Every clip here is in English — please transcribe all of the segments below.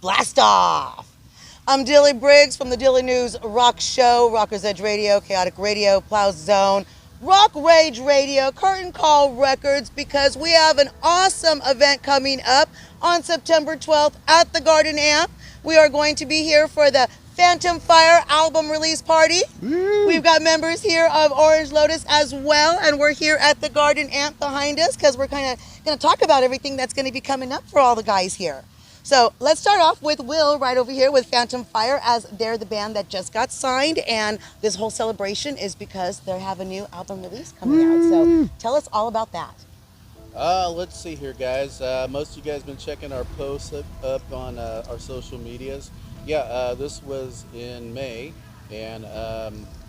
blast off. I'm Dilly Briggs from the Dilly News Rock Show, Rockers Edge Radio, Chaotic Radio, Plow Zone, Rock Rage Radio, Curtain Call Records, because we have an awesome event coming up on September 12th at the Garden Amp. We are going to be here for the Fantom Fire album release party. Woo. We've got members here of Orange Lotus as well, and we're here at the Garden Amp behind us because we're kind of going to talk about everything that's going to be coming up for all the guys here. So let's start off with Will right over here with Fantom Fire, as they're the band that just got signed, and this whole celebration is because they have a new album release coming out. So tell us all about that. Let's see here, guys. Most of you guys been checking our posts up on our social medias. Yeah, this was in May, and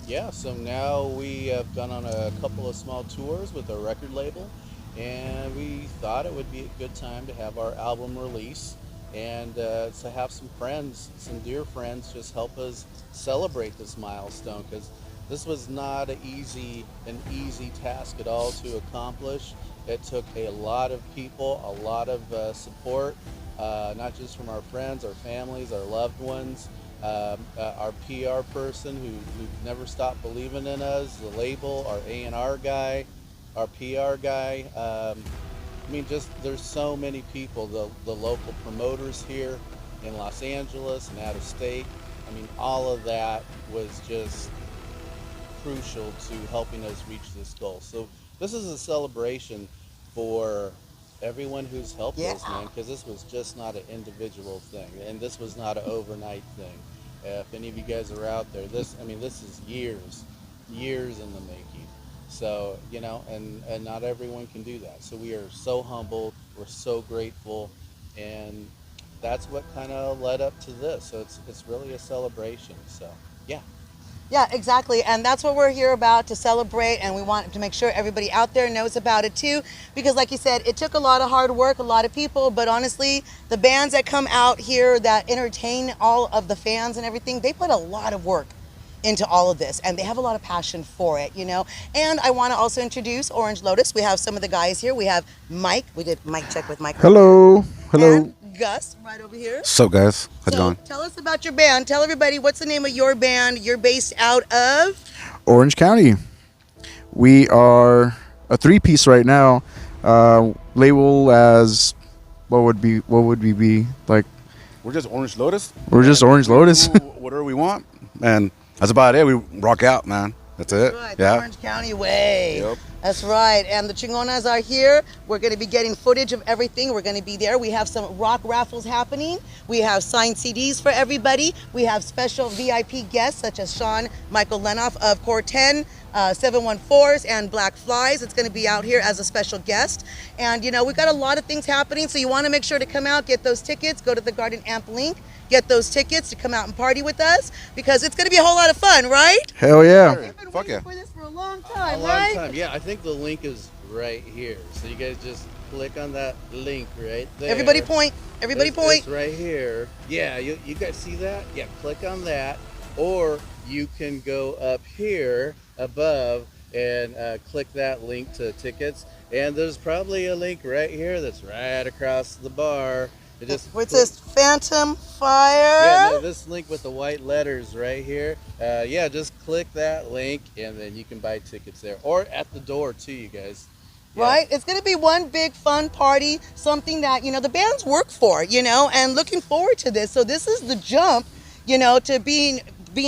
yeah, so now we have gone on a couple of small tours with our record label, and we thought it would be a good time to have our album release. And to have some friends, some dear friends, just help us celebrate this milestone, because this was not an easy task at all to accomplish. It took a lot of people, a lot of support, not just from our friends, our families, our loved ones, our PR person who never stopped believing in us, the label, our A&R guy, our PR guy. I mean, just there's so many people, the local promoters here in Los Angeles and out of state. I mean, all of that was just crucial to helping us reach this goal. So this is a celebration for everyone who's helped us, man, because this was just not an individual thing, and this was not an overnight thing. If any of you guys are out there, this is years in the making. So, you know, and not everyone can do that. So we are so humbled, we're so grateful, and that's what kind of led up to this. So it's really a celebration. So, yeah. Yeah, exactly. And that's what we're here about, to celebrate, and we want to make sure everybody out there knows about it too, because like you said, it took a lot of hard work, a lot of people, but honestly, the bands that come out here that entertain all of the fans and everything, they put a lot of work into all of this, and they have a lot of passion for it, you know. And I want to also introduce Orange Lotus. We have some of the guys here. We have Mike. We did mic check with Mike. Hello. Hello. And Gus right over here. What's up, guys? How's it So going? tell us about your band. Tell everybody, what's the name of your band? You're based out of Orange County. We are a three-piece right now. Label as what would we be like? We're just Orange Lotus. We're just Orange Lotus. Do whatever we want, and that's about it. We rock out, man. That's it. Right, Yeah. the Orange County way. Yep. That's right. And the Chingonas are here. We're going to be getting footage of everything. We're going to be there. We have some rock raffles happening. We have signed CDs for everybody. We have special VIP guests such as Sean Michael Lenoff of Core 10, 714s, and Black Flies. It's going to be out here as a special guest. And, you know, we've got a lot of things happening. So you want to make sure to come out, get those tickets, go to the Garden Amp link, get those tickets to come out and party with us, because it's going to be a whole lot of fun, right? Hell yeah. We've been Fuck waiting yeah. for this for a long time, A long right? time. Yeah, I think the link is right here. So you guys just click on that link right there. Everybody point. Everybody point. It's right here. Yeah, you guys see that? Yeah, click on that. Or you can go up here above and click that link to tickets. And there's probably a link right here that's right across the bar. It just Where it says Fantom Fire. Yeah, no, this link with the white letters right here. Yeah, just click that link, and then you can buy tickets there, or at the door too, you guys. Yeah. Right? It's going to be one big fun party, something that, you know, the bands work for, you know, and looking forward to this. So this is the jump, you know, to being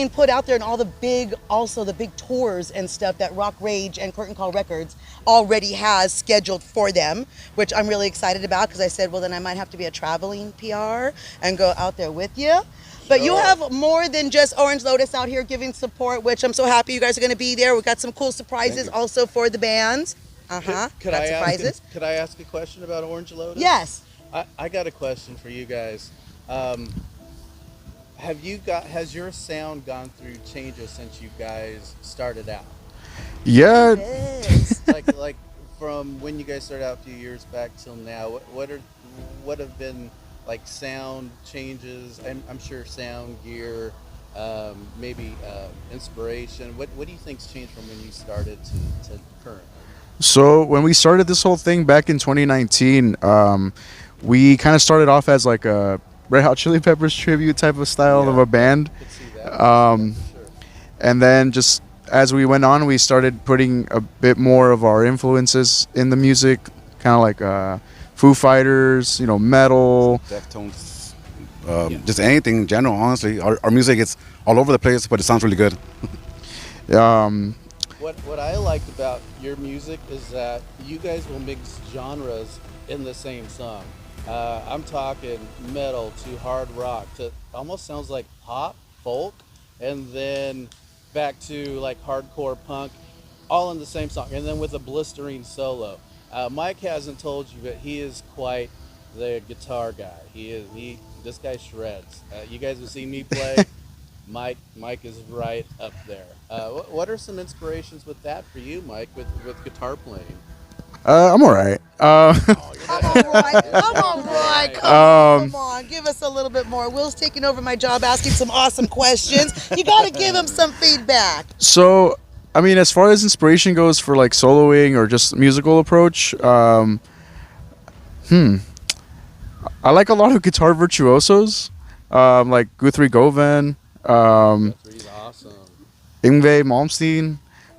put out there, and all the big tours and stuff that Rock Rage and Curtain Call Records already has scheduled for them, which I'm really excited about, because I said, well, then I might have to be a traveling PR and go out there with you. But you have more than just Orange Lotus out here giving support, which I'm so happy you guys are going to be there. We've got some cool surprises also for the bands. Could I ask a question about Orange Lotus? Yes. I got a question for you guys. Has your sound gone through changes since you guys started out? Yeah. like from when you guys started out a few years back till now, what have been like sound changes? I'm sure sound gear, maybe inspiration. What do you think's changed from when you started to currently? So when we started this whole thing back in 2019, we kind of started off as like a Red Hot Chili Peppers tribute type of style of Yeah. a band. Could see that. Um, For sure. and then just as we went on, we started putting a bit more of our influences in the music, kind of like Foo Fighters, metal. Deftones, just anything in general. Honestly, our music is all over the place, but it sounds really good. Um, What I liked about your music is that you guys will mix genres in the same song. I'm talking metal to hard rock to almost sounds like pop, folk, and then back to like hardcore punk, all in the same song, and then with a blistering solo. Mike hasn't told you, but he is quite the guitar guy. This guy shreds. You guys have seen me play. Mike is right up there. What are some inspirations with that for you, Mike, with guitar playing? I'm all right. Oh, you're Come not on, doing Roy. it. Come on, You're Roy. right. Come on. Give us a little bit more. Will's taking over my job asking some awesome questions. You got to give him some feedback. So, I mean, as far as inspiration goes for like soloing or just musical approach, I like a lot of guitar virtuosos, like Guthrie Govan, He's awesome. Yngwie Malmsteen,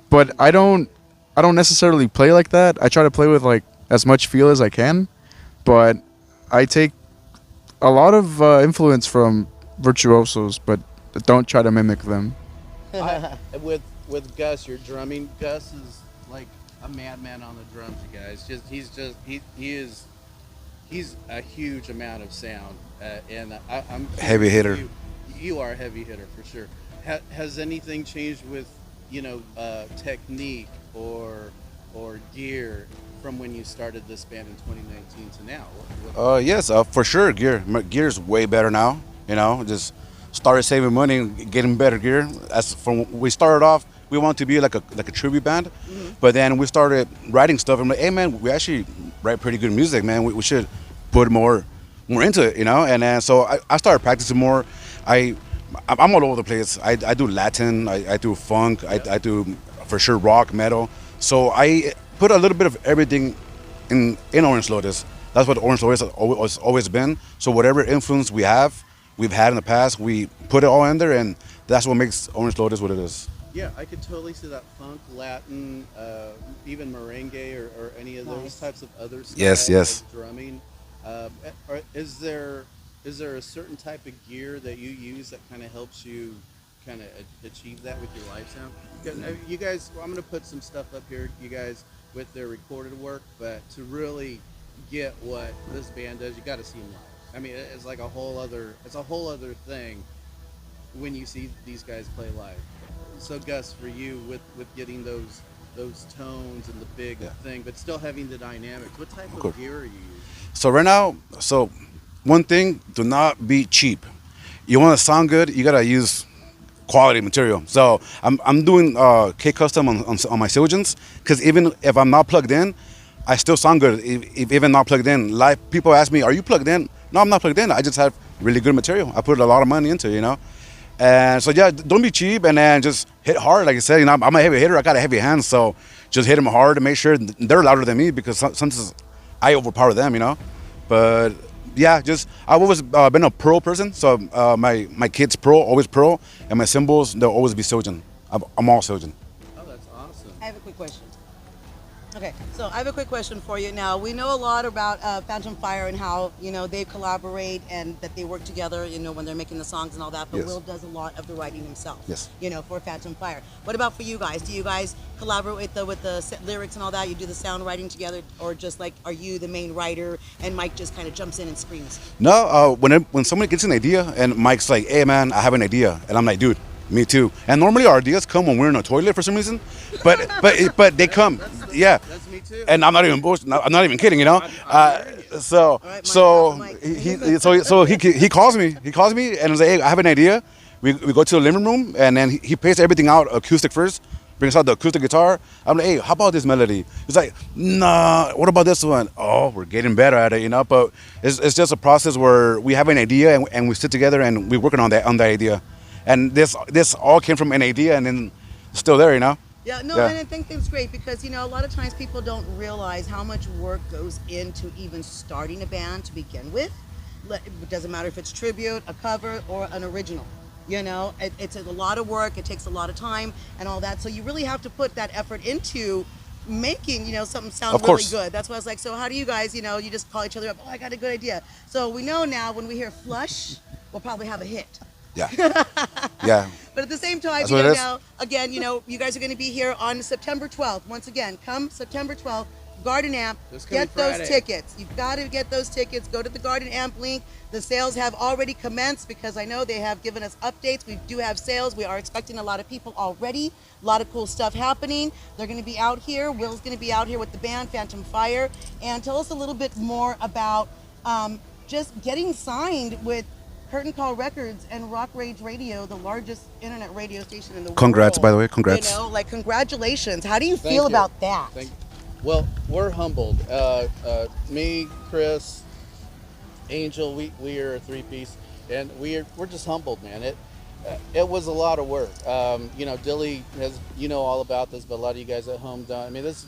but I don't necessarily play like that. I try to play with like as much feel as I can, but I take a lot of influence from virtuosos, but don't try to mimic them. With Gus, your drumming. Gus is like a madman on the drums, you guys. He's a huge amount of sound, and I'm Heavy curious, hitter. You are a heavy hitter for sure. Has anything changed with technique or gear from when you started this band in 2019 to now? Yes, for sure. Gear's way better now. Just started saving money and getting better gear. As from when we started off, we wanted to be like a tribute band, but then we started writing stuff. And I'm like, hey man, we actually write pretty good music, man. We should put more into it, And then so I started practicing more. I'm all over the place. I do Latin, I do funk, I do for sure rock, metal. So I put a little bit of everything in Orange Lotus. That's what Orange Lotus has always been. So whatever influence we've had in the past, we put it all in there, and that's what makes Orange Lotus what it is. Yeah, I could totally see that funk, Latin, even merengue or any of those Nice. types of other styles Yes. of drumming. Is there a certain type of gear that you use that kind of helps you kind of achieve that with your live sound? Because you guys, I'm going to put some stuff up here, you guys, with their recorded work, but to really get what this band does, you got to see them live. I mean, it's like a whole other thing when you see these guys play live. So Gus, for you with getting those tones and the big thing, but still having the dynamics, what type course. of gear are you using? So right now, one thing, do not be cheap. You want to sound good, you gotta use quality material. So I'm doing K custom on my Silgens, because even if I'm not plugged in, I still sound good. If even not plugged in, live people ask me, "Are you plugged in?" No, I'm not plugged in. I just have really good material. I put a lot of money into it, And so yeah, don't be cheap, and then just hit hard. Like I said, I'm a heavy hitter. I got a heavy hand, so just hit them hard to make sure they're louder than me, because sometimes I overpower them, But yeah, I've always been a pro person. So my kids always pro, and my cymbals they'll always be Silgen. I'm all Silgen. Oh, that's awesome. I have a quick question. Okay, so I have a quick question for you. Now, we know a lot about Phantom Fire and how, they collaborate and that they work together, when they're making the songs and all that, but Yes. Will does a lot of the writing himself, Yes. For Phantom Fire. What about for you guys? Do you guys collaborate with the lyrics and all that? You do the sound writing together, or just like, are you the main writer and Mike just kind of jumps in and screams? No, when somebody gets an idea and Mike's like, "Hey man, I have an idea," and I'm like, "Dude, me too." And normally our ideas come when we're in a toilet for some reason, but they come, yeah. That's me too. And I'm not even bullshit. I'm not even kidding, So right, so Mike. he calls me. He calls me and he's like, "Hey, I have an idea." We go to the living room, and then he plays everything out acoustic first. Brings out the acoustic guitar. I'm like, "Hey, how about this melody?" He's like, "Nah, what about this one?" Oh, we're getting better at it, But it's just a process where we have an idea and we sit together and we're working on that idea. And this all came from an idea, and then it's still there, Yeah, no, Yeah. and I think it's great because, a lot of times people don't realize how much work goes into even starting a band to begin with, It doesn't matter if it's tribute, a cover, or an original. It's a lot of work. It takes a lot of time and all that. So you really have to put that effort into making something sound Of really course. good. That's why I was like, so how do you guys, you just call each other up? Oh, I got a good idea. So we know now when we hear flush, we'll probably have a hit. Yeah. Yeah. But at the same time, That's what it is. now, again, you guys are going to be here on September 12th. Once again, come September 12th, Garden Amp, This coming get those Friday. tickets. You've got to get those tickets. Go to the Garden Amp link. The sales have already commenced because I know they have given us updates. We do have sales. We are expecting a lot of people already. A lot of cool stuff happening. They're going to be out here. Will's going to be out here with the band, Fantom Fire. And tell us a little bit more about just getting signed with Curtain Call Records and Rock Rage Radio, the largest internet radio station in the world. Congrats, by the way. Congrats. Congratulations. How do you Thank feel you. about that? Well, we're humbled. Me, Chris, Angel, we are a three-piece, and we're just humbled, man. It was a lot of work. Dilly has all about this, but a lot of you guys at home don't. I mean, this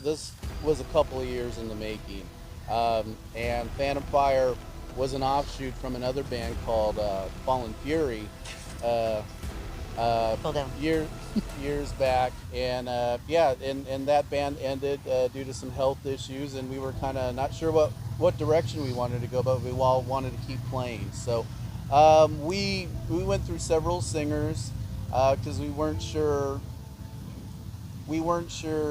was a couple of years in the making, and Phantom Fire was an offshoot from another band called Fallen Fury. Pull down. Years back, and and that band ended due to some health issues, and we were kind of not sure what direction we wanted to go, but we all wanted to keep playing. So we went through several singers because we weren't sure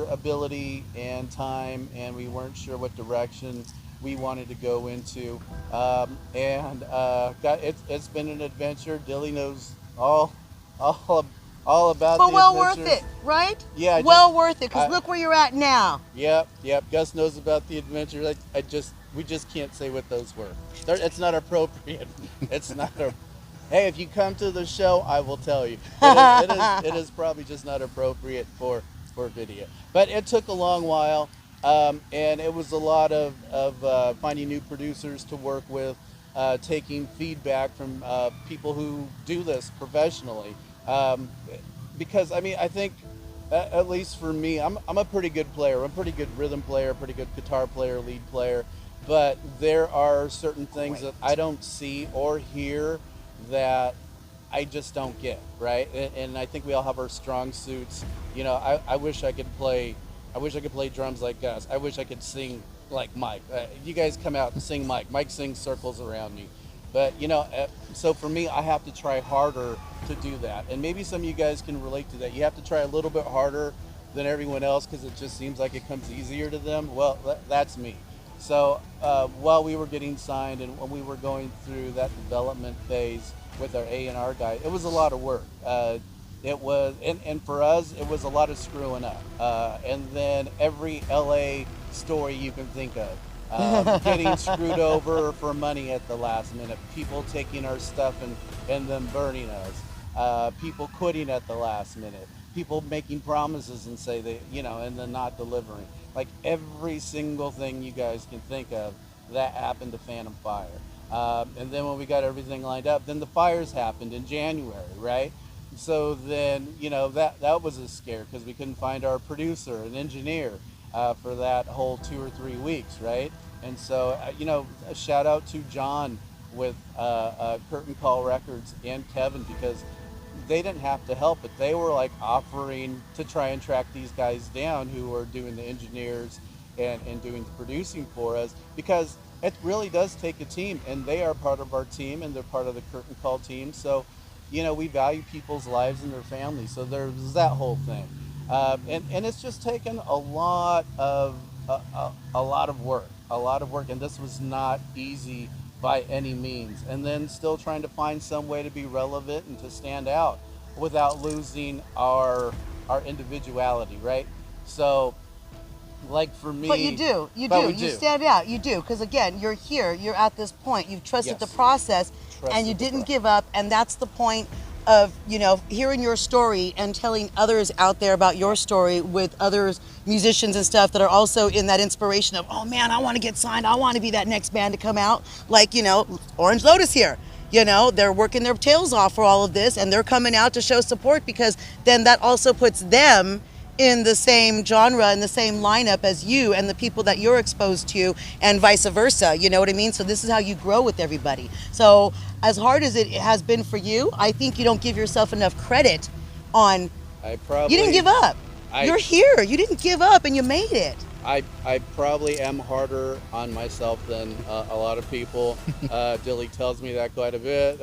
ability and time, and we weren't sure what direction we wanted to go into, it's been an adventure. Dilly knows all about But the well worth adventures. it, right? Yeah, well worth it, because I- look where you're at now. Yep. Gus knows about the adventures. We just can't say what those were. It's not appropriate. It's not a. Hey, if you come to the show, I will tell you. It is probably just not appropriate for video. But it took a long while, and it was a lot of finding new producers to work with, taking feedback from people who do this professionally. Because I think at least for me, I'm a pretty good player. I'm a pretty good rhythm player, pretty good guitar player, lead player. But there are certain things that I don't see or hear that I just don't get, right? And I think we all have our strong suits. I wish I could play. I wish I could play drums like Gus. I wish I could sing like Mike. You guys come out and sing Mike. Mike sings circles around me. But so for me, I have to try harder to do that. And maybe some of you guys can relate to that. You have to try a little bit harder than everyone else because it just seems like it comes easier to them. Well, that's me. So while we were getting signed and when we were going through that development phase with our A&R guy, it was a lot of work. It was, and for us, it was a lot of screwing up. And then every LA story you can think of. Getting screwed over for money at the last minute, people taking our stuff and then burning us, people quitting at the last minute, people making promises and say they, and then not delivering. Like every single thing you guys can think of, that happened to Phantom Fire. And then when we got everything lined up, then the fires happened in January, right? So then, that was a scare because we couldn't find our producer and engineer for that whole 2 or 3 weeks, right? And so, a shout out to John with Curtain Call Records and Kevin because they didn't have to help, but they were like offering to try and track these guys down who were doing the engineers and doing the producing for us because it really does take a team, and they are part of our team and they're part of the Curtain Call team. So, we value people's lives and their families. So there's that whole thing. And it's just taken a lot of work, and this was not easy by any means. And then still trying to find some way to be relevant and to stand out without losing our individuality, right? So, like for me, But you do, you stand out, you do, because again, you're here, you're at this point, you've trusted the Yes. process, and you Trusted the didn't process. give up, and that's the point of hearing your story and telling others out there about your story with others musicians and stuff that are also in that inspiration of, oh man, I want to get signed, I want to be that next band to come out, like Orange Lotus here. They're working their tails off for all of this, and they're coming out to show support because then that also puts them in the same genre and the same lineup as you and the people that you're exposed to, and vice versa. You know what I mean? So this is how you grow with everybody. So as hard as it has been for you, I think you don't give yourself enough credit on. I probably You didn't give up. I You're here. You didn't give up, and you made it. I probably am harder on myself than a lot of people. Dilly tells me that quite a bit.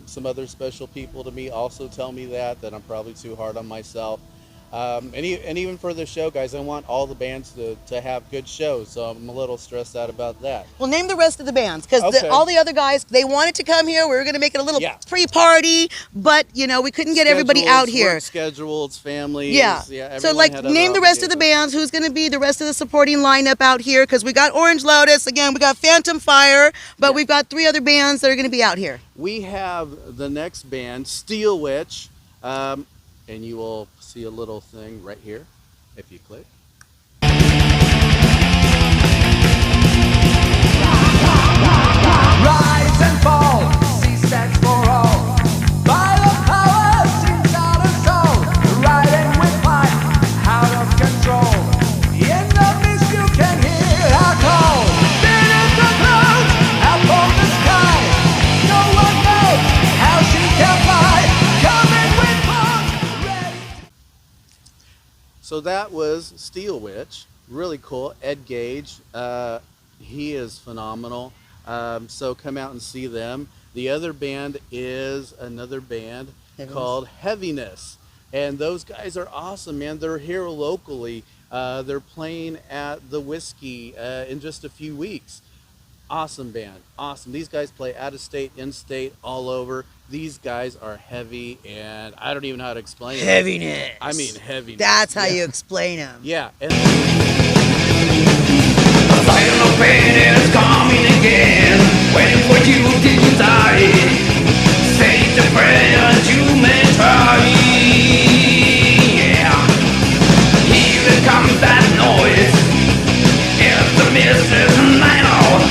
Some other special people to me also tell me that I'm probably too hard on myself. And even for the show, guys, I want all the bands to have good shows, so I'm a little stressed out about that. Well, name the rest of the bands, because Okay. all the other guys, they wanted to come here. We were going to make it a little Yeah. pre-party, but, we couldn't get everybody out Schedules, here. work schedules, families. Yeah. So, everyone had other name the rest of the obligations. bands. Who's going to be the rest of the supporting lineup out here? Because we got Orange Lotus. Again, we got Phantom Fire. But Yeah. we've got 3 other bands that are going to be out here. We have the next band, Steel Witch, and you will see a little thing right here if you click. Rise and fall, C stands for all. By the power, sings out of soul. Riding with fight, out of control. In the mist you can hear her call. Then in the clouds, up on the sky. No one knows how she can fly. Coming with bombs, ready. So that was Steel Witch, really cool. Ed Gage, he is phenomenal. So come out and see them. The other band is another band called Heaviness, and those guys are awesome, man. They're here locally. They're playing at the Whiskey in just a few weeks. Awesome band, awesome. These guys play out of state, in state, all over. These guys are heavy, and I don't even know how to explain it. Heaviness. I mean heaviness. That's how Yeah. you explain them. Yeah, and Final pain is coming again. Waiting for you to die. Say the prayer you may try. Yeah. Here comes that noise. It's the Mrs. Night Owl.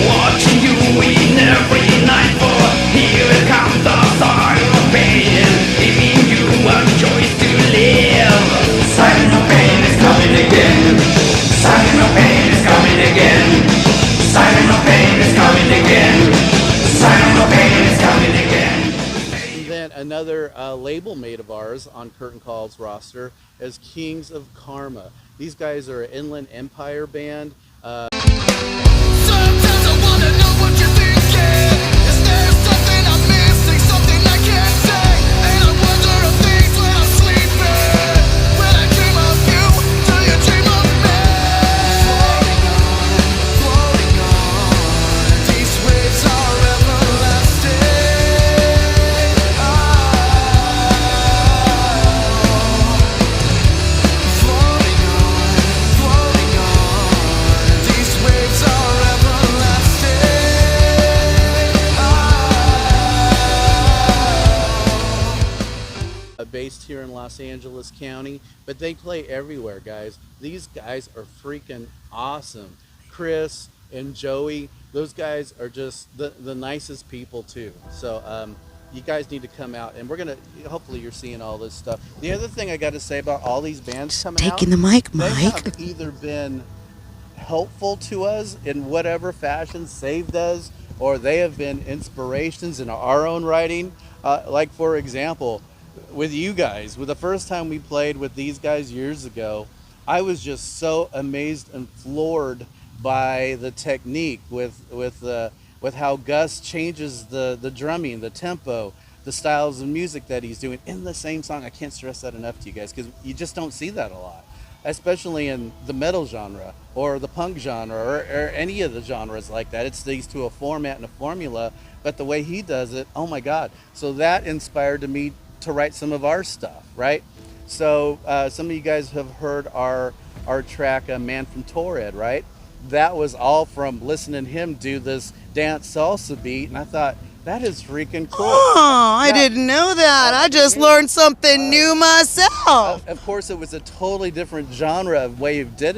Watching you in every night. For here comes the sign of pain. Giving you a choice to live. Sign of pain is coming again. Sign of pain is coming again. Sign of pain is coming again. Sign of pain is coming again. And then another label mate of ours on Curtain Call's roster is Kings of Karma. These guys are an Inland Empire band. Sometimes I wanna know what you're thinking. Is there something I'm missing, something I can't say? And I wonder of things when I'm sleeping. When I dream of you, do you dream of me? Floating on, these waves are everlasting. Floating on, these waves are everlasting. Based here in Los Angeles County, but they play everywhere, guys. These guys are freaking awesome. Chris and Joey, those guys are just the nicest people too. So you guys need to come out, and we're gonna, hopefully you're seeing all this stuff. The other thing I got to say about all these bands coming out, Taking the mic, they Mike. have either been helpful to us in whatever fashion, saved us, or they have been inspirations in our own writing. Like for example, with you guys, with the first time we played with these guys years ago, I was just so amazed and floored by the technique with how Gus changes the drumming, the tempo, the styles of music that he's doing in the same song. I can't stress that enough to you guys, because you just don't see that a lot, especially in the metal genre or the punk genre or any of the genres like that. It sticks to a format and a formula, but the way he does it, oh my God. So that inspired me to write some of our stuff, right? So some of you guys have heard our track, Man from Torrid, right? That was all from listening to him do this dance salsa beat, and I thought, that is freaking cool. Oh, I Yeah. didn't know that. I just learned something new myself. Of course, it was a totally different genre of way he did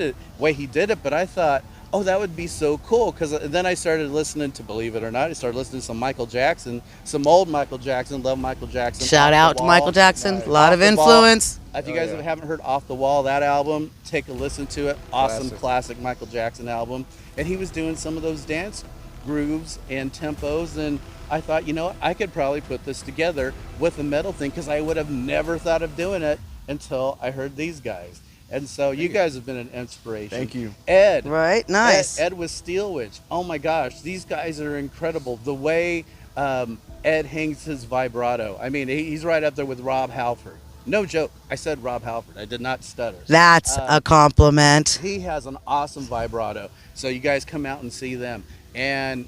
it, but I thought, oh, that would be so cool. Because then I started listening to, believe it or not, I started listening to some Michael Jackson, some old Michael Jackson. Love Michael Jackson. Shout Off out the to Wall. Michael Jackson. Nice. A lot Off of the Wall. influence. If you Oh, guys yeah. haven't heard Off the Wall, that album, take a listen to it. Awesome, Classic. classic Michael Jackson album. And he was doing some of those dance grooves and tempos. And I thought, you know what, I could probably put this together with a metal thing because I would have never thought of doing it until I heard these guys. And so you guys have been an inspiration. Thank you. Ed. Right, nice. Ed with Steel Witch. Oh my gosh, these guys are incredible. The way Ed hangs his vibrato. I mean, he's right up there with Rob Halford. No joke. I said Rob Halford. I did not stutter. That's a compliment. He has an awesome vibrato. So you guys come out and see them. And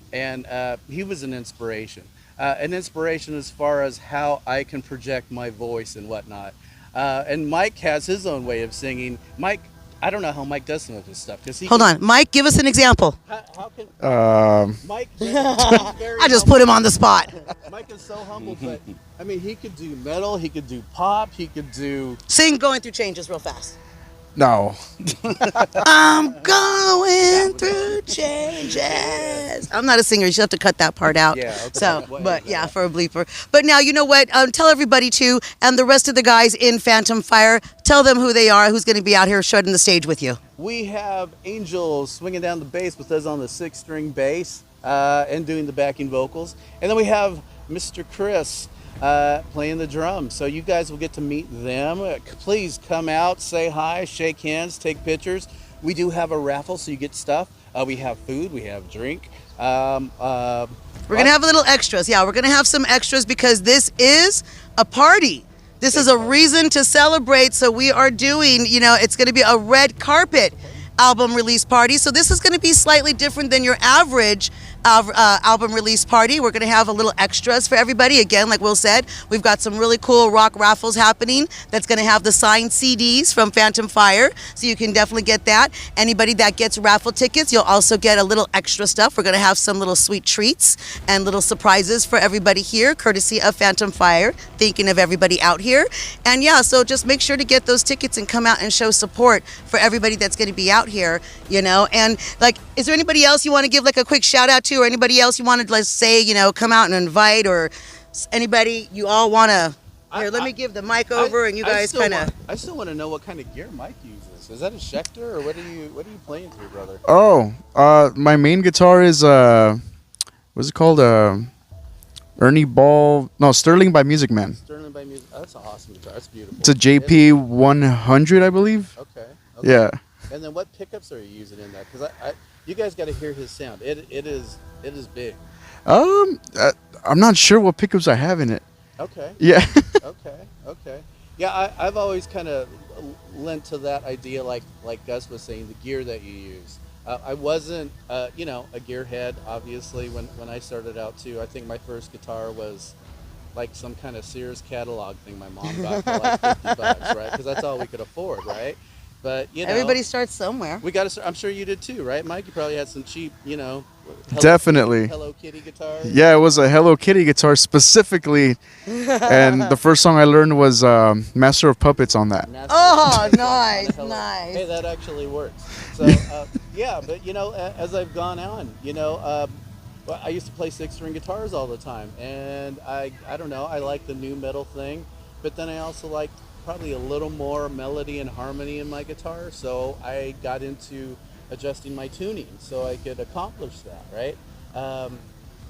he was an inspiration. An inspiration as far as how I can project my voice and whatnot. And Mike has his own way of singing. Mike, I don't know how Mike does some of his stuff. Hold on, Mike, give us an example. How can Mike? I just put him on the spot. Mike is so humble, but I mean, he could do metal, he could do pop, he could do. Sing Going Through Changes real fast. No. I'm going through changes. I'm not a singer. You should have to cut that part out. Yeah, okay. So, What but is yeah, that? for a bleeper. But now, you know what? Tell everybody too, and the rest of the guys in Fantom Fire, tell them who they are, who's going to be out here shredding the stage with you. We have Angel swinging down the bass with us on the 6-string bass and doing the backing vocals, and then we have Mr. Chris playing the drums. So you guys will get to meet them. Please come out, say hi, shake hands, take pictures. We do have a raffle, so you get stuff. We have food, we have drink. We're going to have a little extras. Yeah, we're going to have some extras because this is a party. This is a reason to celebrate. So we are doing, you know, it's going to be a red carpet album release party. So this is going to be slightly different than your average album release party. We're going to have a little extras for everybody. Again, like Will said, we've got some really cool rock raffles happening that's going to have the signed CDs from Fantom Fire. So you can definitely get that. Anybody that gets raffle tickets, you'll also get a little extra stuff. We're going to have some little sweet treats and little surprises for everybody here, courtesy of Fantom Fire, thinking of everybody out here. And yeah, so just make sure to get those tickets and come out and show support for everybody that's going to be out here, you know. And like, is there anybody else you want to give like a quick shout out to, or anybody else you want to, let's say, you know, come out and invite, or anybody you all want to? Here, let me give the mic over, and you guys kind of. I still want to know what kind of gear Mike uses. Is that a Schecter, or what are you playing through, brother? Oh, my main guitar is what's it called? Ernie Ball. No, Sterling by Music Man. Sterling by Music. Oh, that's an awesome guitar. That's beautiful. It's a JP 100, I believe. Okay. Yeah. And then what pickups are you using in that? Because you guys got to hear his sound. It is big. I'm not sure what pickups I have in it. Okay. Yeah. Okay. Yeah, I've always kind of lent to that idea, like Gus was saying, the gear that you use. I wasn't, a gearhead, obviously, when I started out, too. I think my first guitar was like some kind of Sears catalog thing my mom got for like $50, right? Because that's all we could afford, right? But, Everybody starts somewhere. we got to. I'm sure you did too, right, Mike? You probably had some cheap, Definitely. Hello Kitty guitars. Yeah, it was a Hello Kitty guitar specifically, and the first song I learned was Master of Puppets on that. Oh, Hello. nice, Hey, nice. that actually works. So, yeah, but as I've gone on, well, I used to play 6-string guitars all the time, and I don't know, I like the new metal thing, but then I also like probably a little more melody and harmony in my guitar, so I got into adjusting my tuning so I could accomplish that, right?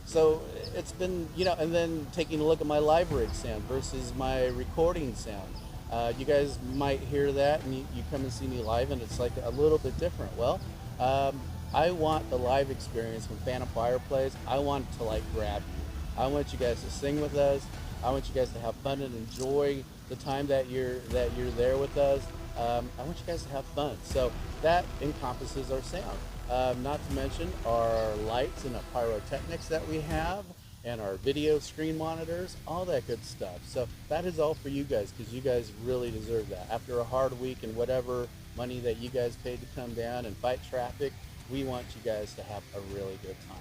So it's been, and then taking a look at my live rig sound versus my recording sound. You guys might hear that, and you come and see me live, and it's like a little bit different. Well, I want the live experience when Fantom Fire plays. I want it to like grab you. I want you guys to sing with us. I want you guys to have fun and enjoy the time that you're there with us. I want you guys to have fun. So that encompasses our sound. Not to mention our lights and the pyrotechnics that we have, and our video screen monitors, all that good stuff. So that is all for you guys, because you guys really deserve that. After a hard week and whatever money that you guys paid to come down and fight traffic, we want you guys to have a really good time.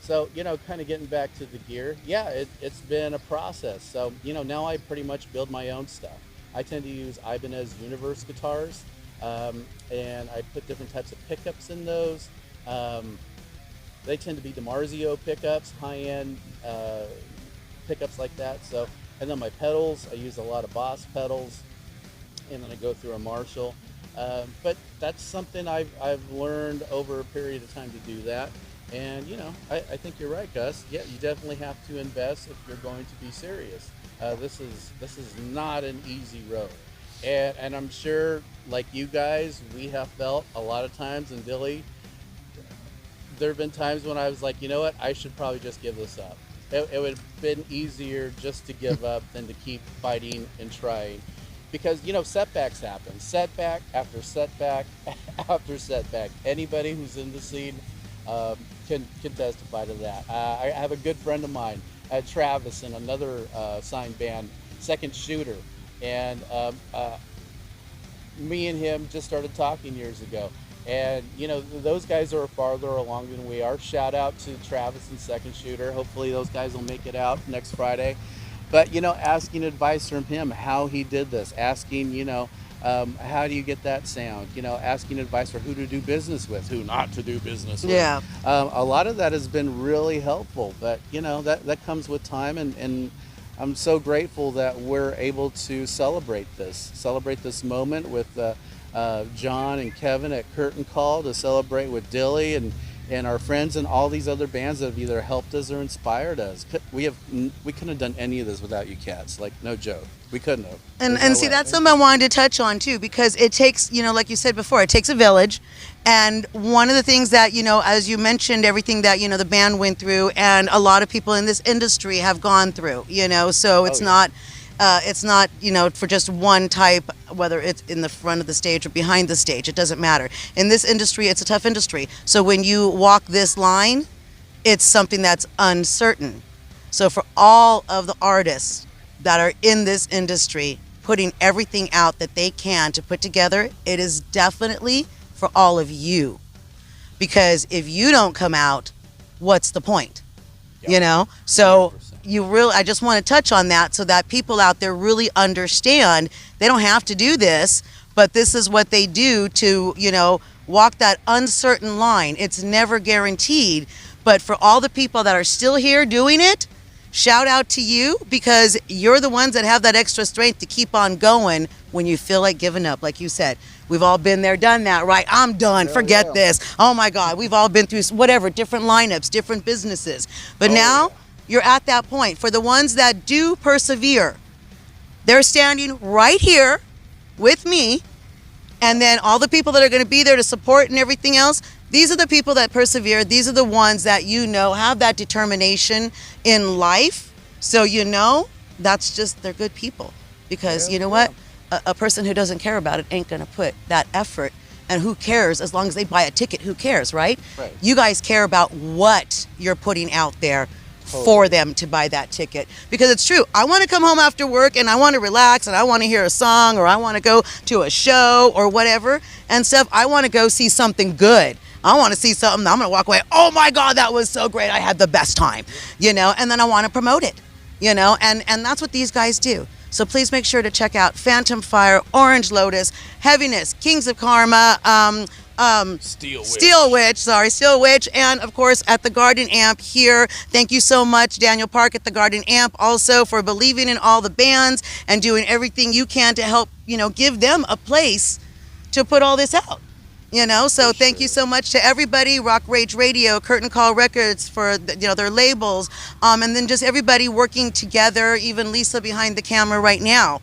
So, kind of getting back to the gear, yeah, it's been a process. So, now I pretty much build my own stuff. I tend to use Ibanez Universe guitars, and I put different types of pickups in those. They tend to be DiMarzio pickups, high-end pickups like that. So, and then my pedals, I use a lot of Boss pedals, and then I go through a Marshall. But that's something I've learned over a period of time to do that. And I think you're right, Gus. Yeah, you definitely have to invest if you're going to be serious. This is not an easy road, and I'm sure, like you guys, we have felt a lot of times in Dilly. There have been times when I was like, you know what, I should probably just give this up. It would have been easier just to give up than to keep fighting and trying. Because, setbacks happen. Setback after setback after setback. Anybody who's in the scene can testify to that. I have a good friend of mine, Travis, in another signed band, Second Shooter. And me and him just started talking years ago. And, those guys are farther along than we are. Shout out to Travis and Second Shooter. Hopefully those guys will make it out next Friday. But, asking advice from him, how he did this, asking, how do you get that sound? Asking advice for who to do business with, who not to do business with. Yeah. A lot of that has been really helpful. But, that comes with time. And I'm so grateful that we're able to celebrate this moment with John and Kevin at Curtain Call, to celebrate with Dilly and our friends and all these other bands that have either helped us or inspired us. We couldn't have done any of this without you cats. Like, no joke. We couldn't have. And see, that's something I wanted to touch on too, because it takes, like you said before, it takes a village. And one of the things that, as you mentioned, everything that, the band went through and a lot of people in this industry have gone through, so it's not, for just one type, whether it's in the front of the stage or behind the stage, it doesn't matter. In this industry, it's a tough industry. So when you walk this line, it's something that's uncertain. So for all of the artists that are in this industry, putting everything out that they can to put together, it is definitely for all of you. Because if you don't come out, what's the point? Yep. So 100%. I just want to touch on that so that people out there really understand they don't have to do this, but this is what they do to, walk that uncertain line. It's never guaranteed, but for all the people that are still here doing it, shout out to you, because you're the ones that have that extra strength to keep on going when you feel like giving up. Like you said, we've all been there, done that, right? I'm done. Forget this. Oh my God, we've all been through whatever, different lineups, different businesses. But now you're at that point. For the ones that do persevere, they're standing right here with me, and then all the people that are going to be there to support and everything else. These are the people that persevere. These are the ones that have that determination in life. So that's just, they're good people. Because you know what? A person who doesn't care about it ain't going to put that effort. And who cares? As long as they buy a ticket, who cares, right? Right. You guys care about what you're putting out there for them to buy that ticket. Because it's true. I want to come home after work and I want to relax and I want to hear a song, or I want to go to a show or whatever and stuff. I want to go see something good. I want to see something. I'm going to walk away. Oh my God, that was so great. I had the best time, and then I want to promote it, and that's what these guys do. So please make sure to check out Fantom Fire, Orange Lotus, Heaviness, Kings of Karma, Steel Witch, and of course at the Garden Amp here. Thank you so much, Daniel Park at the Garden Amp, also for believing in all the bands and doing everything you can to help, give them a place to put all this out. So thank you so much to everybody, Rock Rage Radio, Curtain Call Records for their labels, and then just everybody working together, even Lisa behind the camera right now.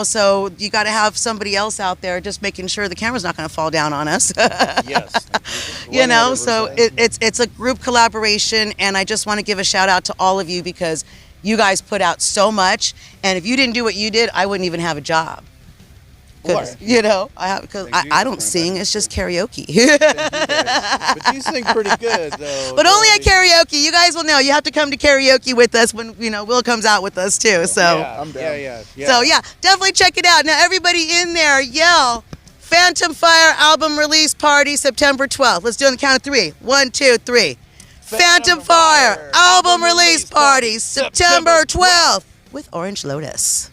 So you got to have somebody else out there just making sure the camera's not going to fall down on us. Yes. So it's a group collaboration, and I just want to give a shout out to all of you, because you guys put out so much, and if you didn't do what you did, I wouldn't even have a job. Because I don't sing, it's just karaoke. But you sing pretty good, though. But only at karaoke. You guys will know. You have to come to karaoke with us when Will comes out with us too. So I'm down. Yeah. So definitely check it out. Now everybody in there, yell Fantom Fire album release party September 12th. Let's do it on the count of 3. 1, 2, 3. Fantom Fire album release party September 12th with Orange Lotus.